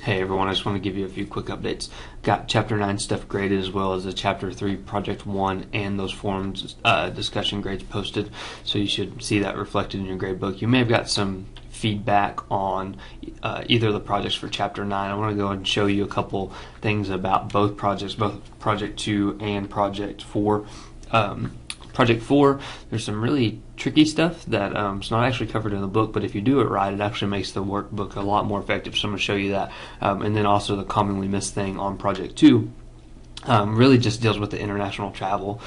Hey everyone, I just want to give you a few quick updates. Got Chapter 9 stuff graded as well as the Chapter 3 Project 1 and those forums discussion grades posted, so you should see that reflected in your grade book. You may have got some feedback on either of the projects for Chapter 9. I want to go and show you a couple things about both projects, both Project 2 and Project 4. Project 4, there's some really tricky stuff that is not actually covered in the book, but if you do it right, it actually makes the workbook a lot more effective, so I'm going to show you that. And then also the commonly missed thing on Project 2 really just deals with the international travel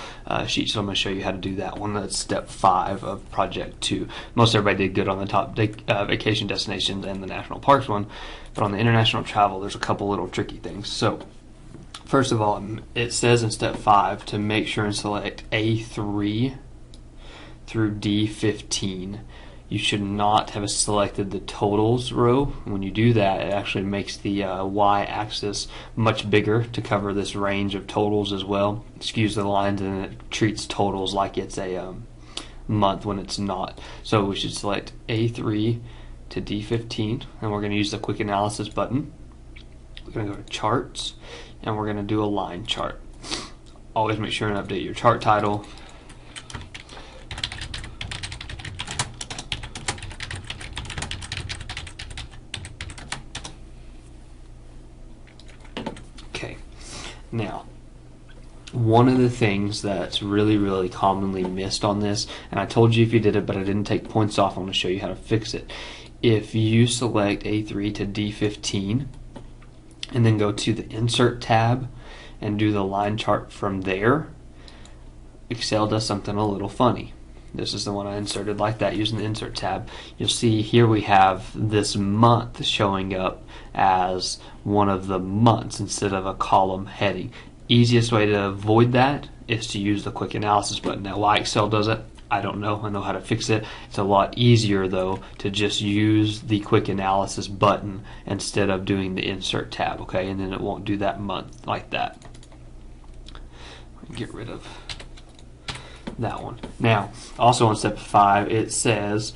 sheet, so I'm going to show you how to do that one. That's step 5 of Project 2. Most everybody did good on the top vacation destinations and the national parks one, but on the international travel, there's a couple little tricky things. So first of all, it says in step 5 to make sure and select A3 through D15. You should not have selected the totals row. When you do that, it actually makes the y-axis much bigger to cover this range of totals as well. It skews the lines and it treats totals like it's a month when it's not. So we should select A3 to D15, and we're going to use the quick analysis button. We're going to go to charts, and we're going to do a line chart. Always make sure and update your chart title. Okay, now one of the things that's really commonly missed on this, and I told you if you did it but I didn't take points off, I'm going to show you how to fix it. If you select A3 to D15 and then go to the Insert tab and do the line chart from there, Excel does something a little funny. This is the one I inserted like that using the Insert tab. You'll see here we have this month showing up as one of the months instead of a column heading. Easiest way to avoid that is to use the Quick Analysis button. Now, why Excel does it, I don't know. I know how to fix it. It's a lot easier though to just use the Quick Analysis button instead of doing the Insert tab, okay? And then it won't do that month like that. Get rid of that one. Now, also on step 5, it says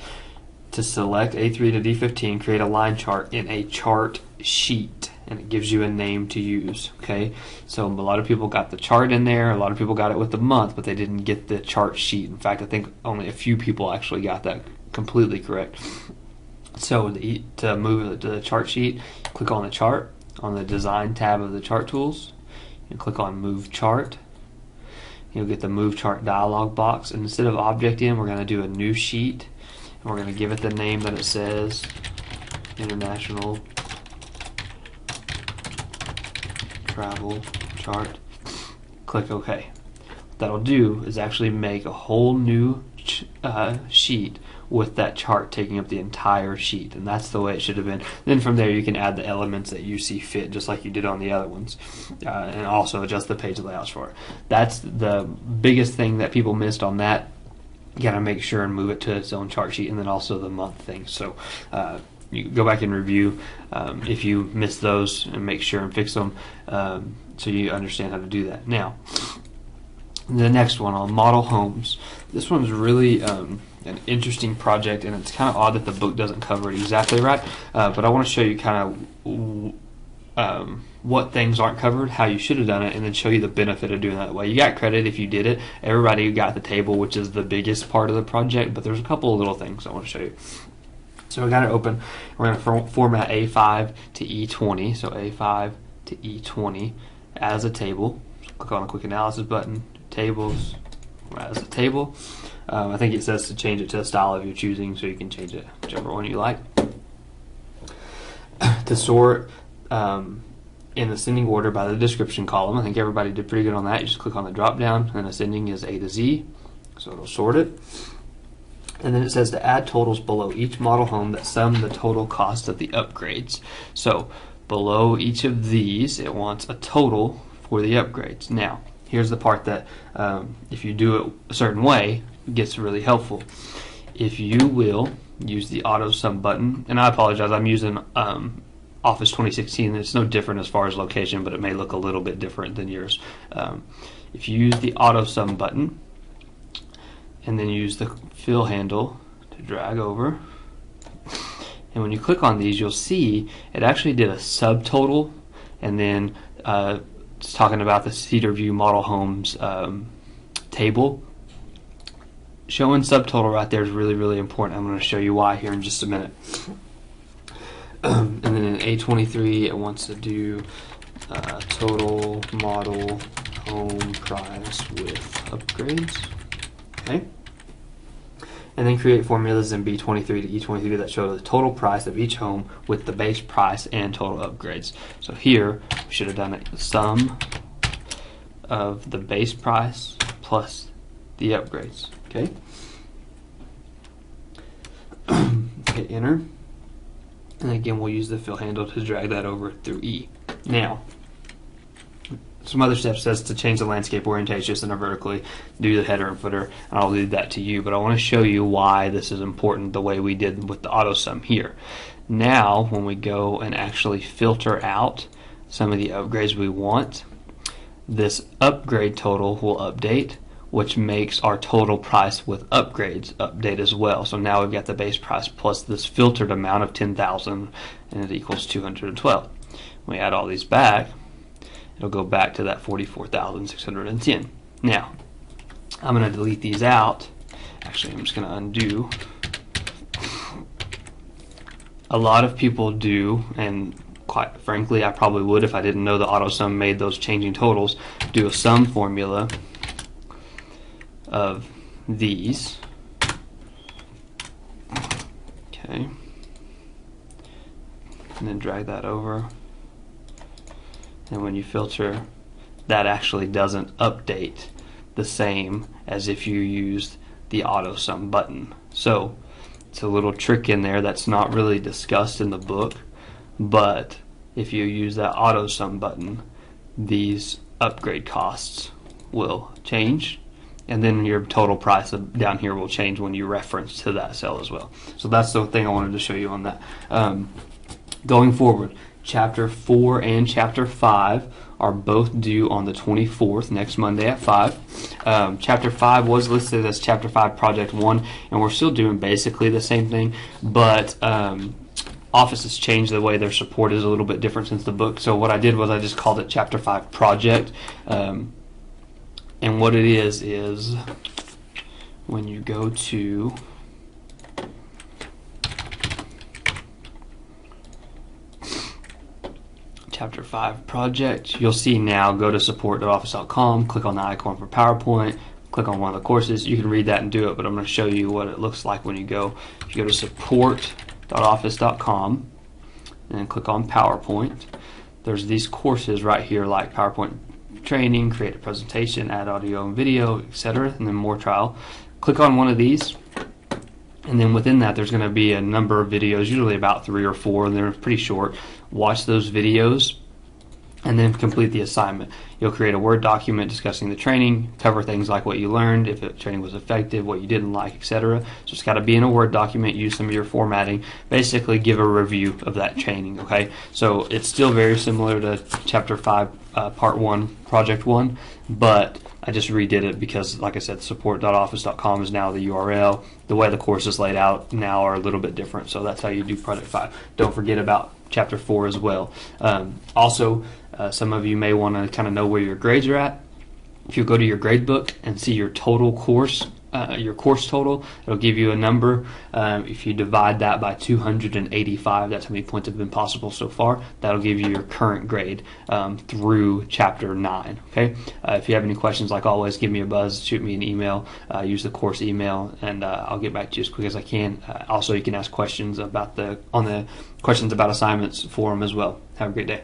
to select A3 to D15, create a line chart in a chart sheet, and it gives you a name to use, okay? So a lot of people got the chart in there, a lot of people got it with the month, but they didn't get the chart sheet. In fact, I think only a few people actually got that completely correct. So to move it to the chart sheet, click on the chart, on the design tab of the chart tools, and click on move chart. You'll get the move chart dialog box, and instead of object in, we're going to do a new sheet, and we're going to give it the name that it says, International Travel Chart. Click OK. What that'll do is actually make a whole new sheet with that chart taking up the entire sheet, and that's the way it should have been. Then from there you can add the elements that you see fit, just like you did on the other ones, and also adjust the page layouts for it. That's the biggest thing that people missed on that. You gotta make sure and move it to its own chart sheet, and then also the month thing. So you go back and review if you missed those and make sure and fix them so you understand how to do that. Now, the next one on model homes. This one's really an interesting project, and it's kind of odd that the book doesn't cover it exactly right, but I want to show you kind of what things aren't covered, how you should have done it, and then show you the benefit of doing that way. You got credit if you did it. Everybody got the table, which is the biggest part of the project, but there's a couple of little things I want to show you. So we got it open. We're going to format A5 to E20, so A5 to E20 as a table. So click on the Quick Analysis button, Tables as a table. I think it says to change it to a style of your choosing, so you can change it whichever one you like. To sort in ascending order by the description column, I think everybody did pretty good on that. You just click on the drop down, and ascending is A to Z, so it'll sort it. And then it says to add totals below each model home that sum the total cost of the upgrades. So below each of these, it wants a total for the upgrades. Now, here's the part that if you do it a certain way, it gets really helpful. If you will use the auto sum button, and I apologize, I'm using Office 2016. It's no different as far as location, but it may look a little bit different than yours. If you use the auto sum button and then use the fill handle to drag over, And when you click on these, you'll see it actually did a subtotal, and then it's talking about the Cedar View Model Homes table. Showing subtotal right there is really, really important. I'm going to show you why here in just a minute. And then in A23, it wants to do total model home price with upgrades. Okay. And then create formulas in B23 to E23 that show the total price of each home with the base price and total upgrades. So here, we should have done a sum of the base price plus the upgrades. Okay. Hit enter. And again, we'll use the fill handle to drag that over through E. Now, some other steps says to change the landscape orientation center vertically, do the header and footer, and I'll leave that to you. But I want to show you why this is important the way we did with the auto sum here. Now, when we go and actually filter out some of the upgrades we want, this upgrade total will update, which makes our total price with upgrades update as well. So now we've got the base price plus this filtered amount of 10,000, and it equals 212. When we add all these back, it'll go back to that 44,610. Now, I'm going to delete these out. Actually, I'm just going to undo. A lot of people do, and quite frankly, I probably would if I didn't know the auto sum made those changing totals, do a sum formula of these. Okay. And then drag that over. And when you filter, that actually doesn't update the same as if you used the auto sum button. So it's a little trick in there that's not really discussed in the book, but if you use that auto sum button, these upgrade costs will change, and then your total price down here will change when you reference to that cell as well. So that's the thing I wanted to show you on that. Going forward, Chapter 4 and Chapter 5 are both due on the 24th, next Monday at 5. Chapter 5 was listed as Chapter 5 Project 1, and we're still doing basically the same thing, but Office has changed the way their support is a little bit different since the book. So what I did was I just called it Chapter 5 Project. And what it is when you go to Chapter 5 Project, you'll see now, go to support.office.com, click on the icon for PowerPoint, click on one of the courses. You can read that and do it, but I'm going to show you what it looks like when you go. If you go to support.office.com and click on PowerPoint, there's these courses right here like PowerPoint training, create a presentation, add audio and video, etc., and then more trial. Click on one of these, and then within that there's going to be a number of videos, usually about 3 or 4, and they're pretty short. Watch those videos and then complete the assignment. You'll create a Word document discussing the training, cover things like what you learned, if the training was effective, what you didn't like, etc. So it's got to be in a Word document, use some of your formatting, basically give a review of that training, okay? So it's still very similar to Chapter 5, Part 1, Project 1, but I just redid it because, like I said, support.office.com is now the URL. The way the course is laid out now are a little bit different, so that's how you do Project 5. Don't forget about Chapter 4 as well. Also, some of you may want to kind of know where your grades are at. If you go to your grade book and see your total course, your course total, it'll give you a number. If you divide that by 285, that's how many points have been possible so far. That'll give you your current grade through Chapter 9. Okay. If you have any questions, like always, give me a buzz, shoot me an email, use the course email, and I'll get back to you as quick as I can. Also, you can ask questions about on the questions about assignments forum as well. Have a great day.